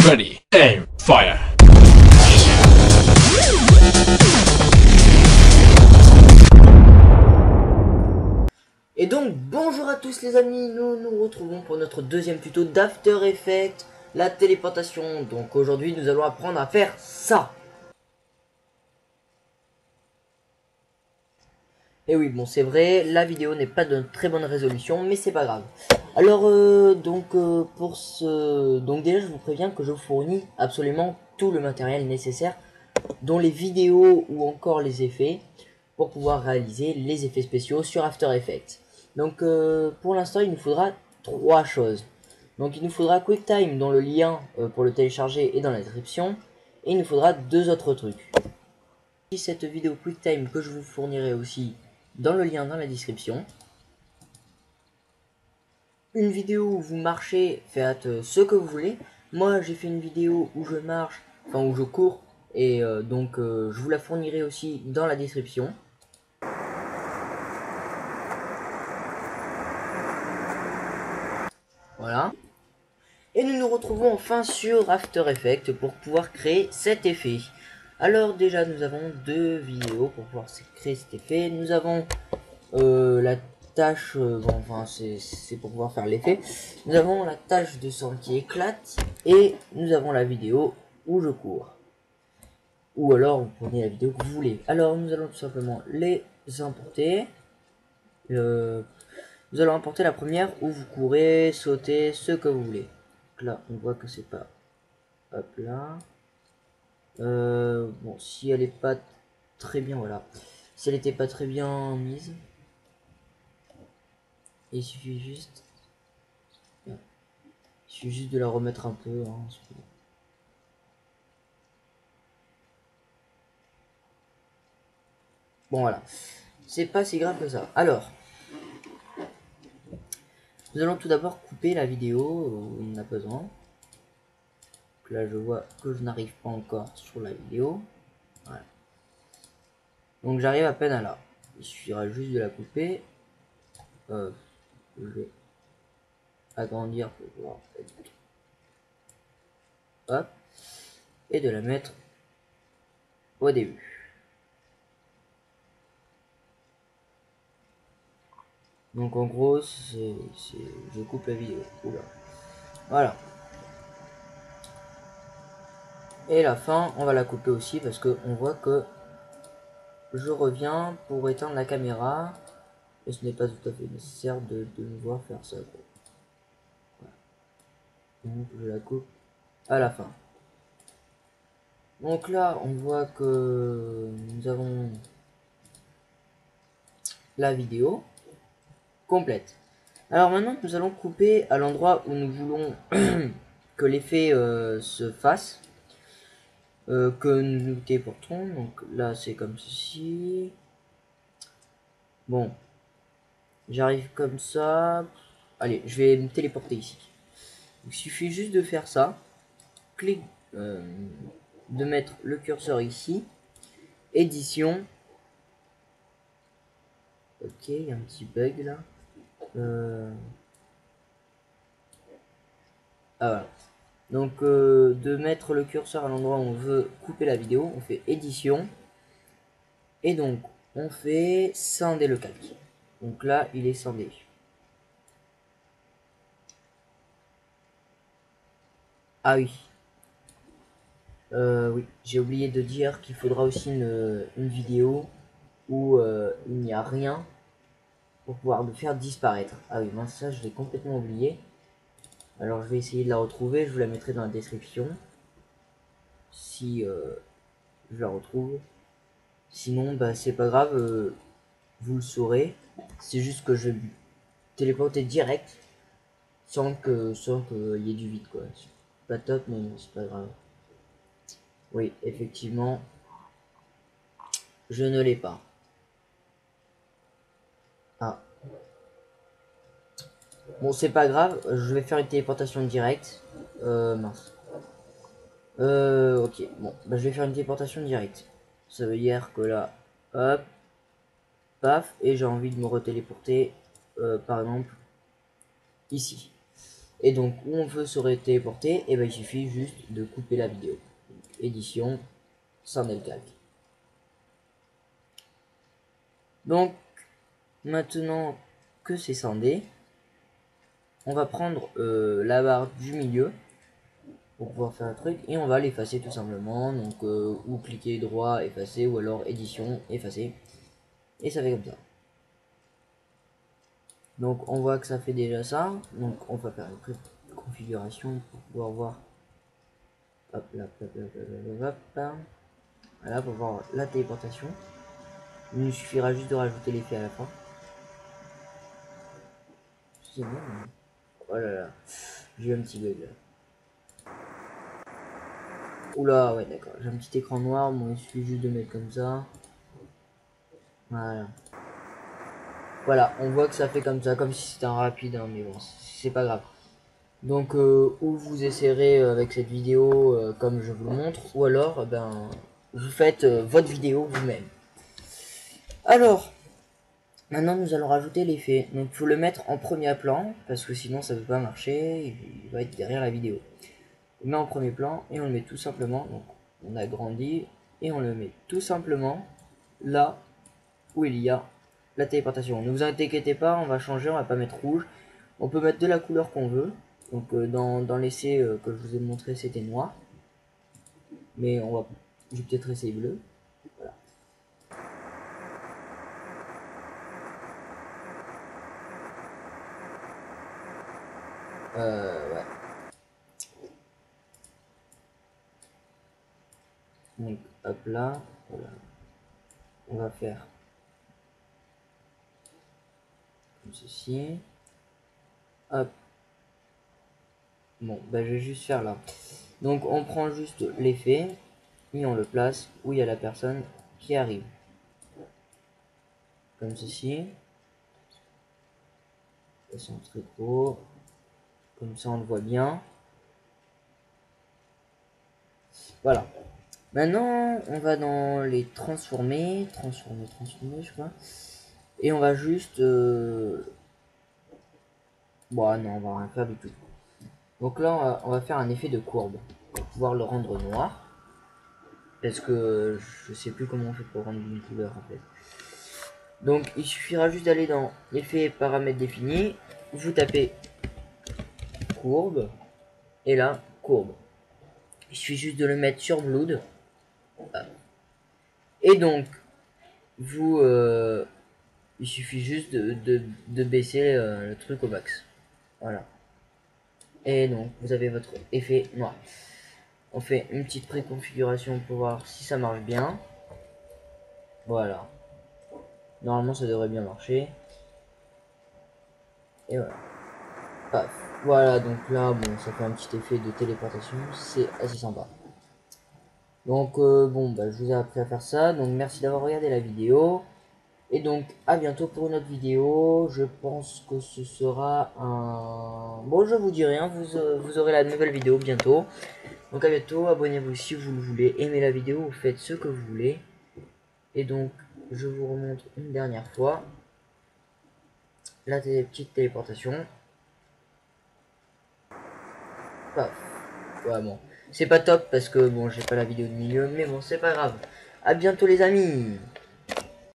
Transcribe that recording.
Ready, aim, fire. Et donc bonjour à tous les amis, nous nous retrouvons pour notre deuxième tuto d'After Effects, la téléportation. Donc aujourd'hui nous allons apprendre à faire ça. Et oui, bon c'est vrai, la vidéo n'est pas de très bonne résolution, mais c'est pas grave. Alors donc déjà je vous préviens que je fournis absolument tout le matériel nécessaire, dont les vidéos ou encore les effets, pour pouvoir réaliser les effets spéciaux sur After Effects. Donc pour l'instant il nous faudra trois choses. Donc il nous faudra QuickTime dont le lien pour le télécharger est dans la description. Et il nous faudra deux autres trucs. Cette vidéo QuickTime que je vous fournirai aussi dans le lien dans la description. Une vidéo où vous marchez, faites ce que vous voulez. Moi j'ai fait une vidéo où je marche, enfin où je cours. Et je vous la fournirai aussi dans la description. Voilà. Et nous nous retrouvons enfin sur After Effects pour pouvoir créer cet effet. Alors déjà nous avons deux vidéos pour pouvoir créer cet effet. Nous avons la tâche, c'est pour pouvoir faire l'effet. Nous avons la tâche de sang qui éclate et nous avons la vidéo où je cours. Ou alors vous prenez la vidéo que vous voulez. Alors nous allons tout simplement les importer. Nous allons importer la première où vous courez, sautez, ce que vous voulez. Donc là, on voit que c'est pas... Hop là. Bon, si elle est pas très bien, voilà. Si elle était pas très bien mise, il suffit juste... Il suffit juste de la remettre un peu. Hein, bon, voilà. C'est pas si grave que ça. Alors... Nous allons tout d'abord couper la vidéo où on a besoin. Donc là, je vois que je n'arrive pas encore sur la vidéo. Voilà. Donc j'arrive à peine à là. Il suffira juste de la couper. Je vais agrandir pour pouvoir hop, et de la mettre au début. Donc en gros, je coupe la vidéo. Oula. Voilà. Et la fin, on va la couper aussi parce que on voit que je reviens pour éteindre la caméra et ce n'est pas tout à fait nécessaire de me voir faire ça. Voilà. Donc je la coupe à la fin. Donc là, on voit que nous avons la vidéo complète. Alors maintenant, nous allons couper à l'endroit où nous voulons que l'effet se fasse, que nous téléportons. Donc là, c'est comme ceci. Bon, j'arrive comme ça. Allez, je vais me téléporter ici. Il suffit juste de faire ça. Clic, de mettre le curseur ici. Édition. Ok, il y a un petit bug là. Ah voilà. Donc de mettre le curseur à l'endroit où on veut couper la vidéo, on fait édition. Et donc on fait scinder le calque. Donc là il est scindé. Ah oui. Oui, j'ai oublié de dire qu'il faudra aussi une vidéo où il n'y a rien pour pouvoir le faire disparaître. Ah oui, mince, ça je l'ai complètement oublié. Alors je vais essayer de la retrouver, je vous la mettrai dans la description. Si je la retrouve. Sinon, bah c'est pas grave, vous le saurez. C'est juste que je vais téléporter direct sans que y ait du vide quoi. C'est pas top mais c'est pas grave. Oui, effectivement, je ne l'ai pas. Ah. Bon, c'est pas grave, je vais faire une téléportation directe. Mince. Ok, bon, bah, je vais faire une téléportation directe. Ça veut dire que là, hop. paf, et j'ai envie de me retéléporter, par exemple, ici. Et donc, où on veut se téléporter, et ben il suffit juste de couper la vidéo. Édition, c'en est le calque. Donc, maintenant que c'est scindé, on va prendre la barre du milieu pour pouvoir faire un truc et on va l'effacer tout simplement. Donc, ou cliquer droit, effacer, ou alors édition, effacer. Et ça fait comme ça. Donc, on voit que ça fait déjà ça. Donc, on va faire une configuration pour pouvoir voir. Hop là, hop là, hop là, hop là. Voilà, pour voir la téléportation. Il nous suffira juste de rajouter l'effet à la fin. C'est bon. Oh là là, j'ai eu un petit bug là. Oula, ouais, d'accord. J'ai un petit écran noir. Bon, il suffit juste de mettre comme ça. Voilà. Voilà, on voit que ça fait comme ça, comme si c'était un rapide, hein, mais bon, c'est pas grave. Donc, ou vous essayerez avec cette vidéo comme je vous le montre, ou alors, ben, vous faites votre vidéo vous-même. Alors, maintenant nous allons rajouter l'effet. Donc, il faut le mettre en premier plan, parce que sinon ça ne peut pas marcher, il va être derrière la vidéo. On le met en premier plan et on le met tout simplement, donc on agrandit et on le met tout simplement là où il y a la téléportation. Ne vous inquiétez pas, on va changer, on va pas mettre rouge. On peut mettre de la couleur qu'on veut. Donc dans l'essai que je vous ai montré, c'était noir. Mais on va, je vais peut-être essayer bleu. Voilà. Ouais. Donc hop là, voilà. On va faire comme ceci. Hop. Bon, bah je vais juste faire là. Donc on prend juste l'effet et on le place où il y a la personne qui arrive. Comme ceci. Ça très trop. Comme ça on le voit bien. Voilà. Maintenant on va dans les transformer, je crois. Et on va juste bon non, on va rien faire du tout. Donc là on va faire un effet de courbe pour pouvoir le rendre noir. Parce que je sais plus comment on fait pour rendre une couleur en fait. Donc il suffira juste d'aller dans l'effet paramètres définis. Vous tapez courbe. Et là, courbe. Il suffit juste de le mettre sur Blood. Et donc, vous, il suffit juste de baisser le truc au max. Voilà. Et donc, vous avez votre effet noir. On fait une petite préconfiguration pour voir si ça marche bien. Voilà. Normalement, ça devrait bien marcher. Et voilà. Paf. Voilà, donc là, bon, ça fait un petit effet de téléportation. C'est assez sympa. Donc, bon, bah, je vous ai appris à faire ça. Donc, merci d'avoir regardé la vidéo. Et donc, à bientôt pour une autre vidéo. Je pense que ce sera un... Bon, je vous dirai, hein, vous aurez la nouvelle vidéo bientôt. Donc, à bientôt. Abonnez-vous si vous le voulez. Aimez la vidéo, vous faites ce que vous voulez. Et donc, je vous remontre une dernière fois. La petite téléportation. Paf. Ouais, bon. C'est pas top parce que, bon, j'ai pas la vidéo de milieu. Mais bon, c'est pas grave. À bientôt les amis.